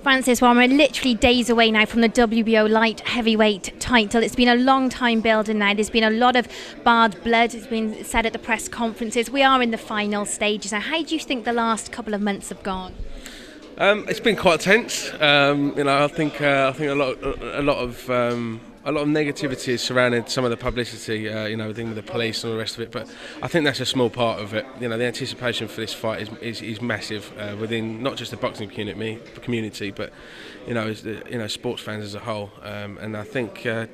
Francis, well, we're literally days away now from the WBO light heavyweight title. It's been a long time building now. There's been a lot of barred blood. It's been said at the press conferences. We are in the final stages now. How do you think the last couple of months have gone? It's been quite tense. I think a lot of negativity is surrounding some of the publicity. With the police and all the rest of it. But I think that's a small part of it. The anticipation for this fight is massive within not just the boxing community, but sports fans as a whole. And I think I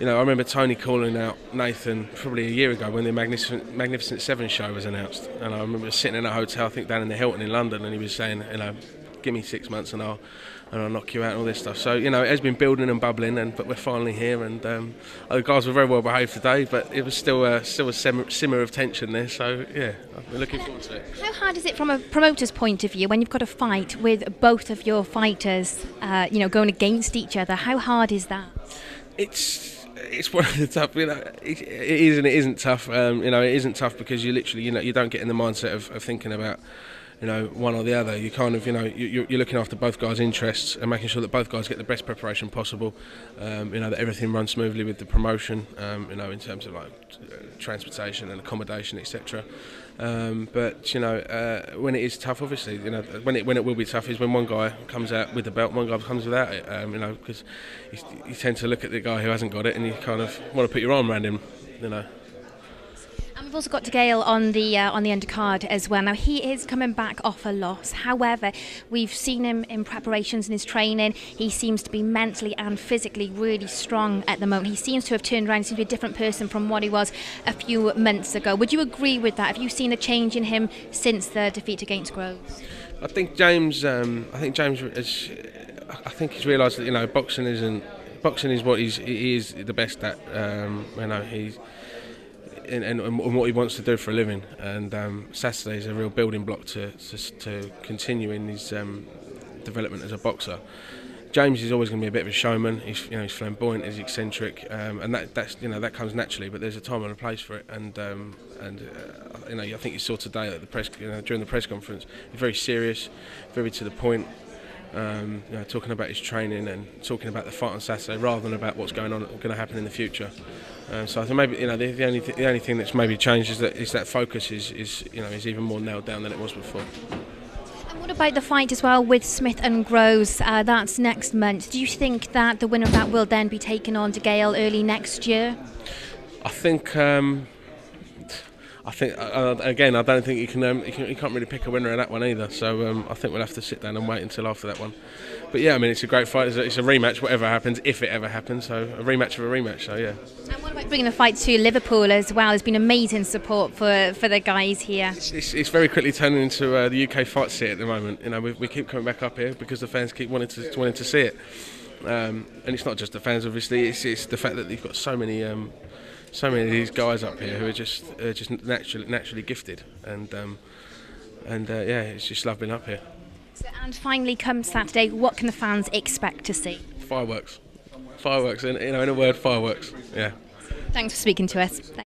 remember Tony calling out Nathan probably a year ago when the Magnificent Seven show was announced, and I remember sitting in a hotel, I think down in the Hilton in London, and he was saying, give me 6 months and I'll knock you out and all this stuff. So it has been building and bubbling, but we're finally here, and the guys were very well behaved today, but it was still a simmer of tension there. So yeah, we're looking forward to it. How hard is it from a promoter's point of view when you've got a fight with both of your fighters, going against each other? How hard is that? It's one of the tough, it is and it isn't tough. It isn't tough because you literally, you don't get in the mindset of thinking about, one or the other. You kind of, you're looking after both guys' interests and making sure that both guys get the best preparation possible. That everything runs smoothly with the promotion. In terms of transportation and accommodation, etc. But when it is tough, obviously, when it will be tough is when one guy comes out with the belt, one guy comes without it. Because you tend to look at the guy who hasn't got it, and you kind of want to put your arm around him. And we've also got DeGale on the undercard as well. Now, he is coming back off a loss. However, we've seen him in preparations and his training. He seems to be mentally and physically really strong at the moment. He seems to have turned around. He seems to be a different person from what he was a few months ago. Would you agree with that? Have you seen a change in him since the defeat against Groves? I think James has realised that boxing is what he is the best at. He's and what he wants to do for a living, and Saturday is a real building block to continuing his development as a boxer. James is always going to be a bit of a showman. He's flamboyant, he's eccentric, and that comes naturally. But there's a time and a place for it, and I think you saw today at the press during the press conference, he's very serious, very to the point. Talking about his training and talking about the fight on Saturday rather than about what's going to happen in the future. So I think maybe the only thing that's maybe changed is that focus is even more nailed down than it was before. And what about the fight as well with Smith and Groves? That's next month. Do you think that the winner of that will then be taken on DeGale early next year? I think again, I don't think you can't really pick a winner of that one either. So I think we'll have to sit down and wait until after that one. But yeah, it's a great fight. It's a rematch, whatever happens, if it ever happens. So a rematch of a rematch. So yeah. And what about bringing the fight to Liverpool as well? There's been amazing support for the guys here. It's very quickly turning into the UK fight scene at the moment. We keep coming back up here because the fans keep wanting to see it. And it's not just the fans, obviously. It's the fact that you've got so many of these guys up here who are just naturally gifted, and it's just love being up here. And finally, come Saturday, what can the fans expect to see? Fireworks, in a word, fireworks. Yeah. Thanks for speaking to us. Thanks.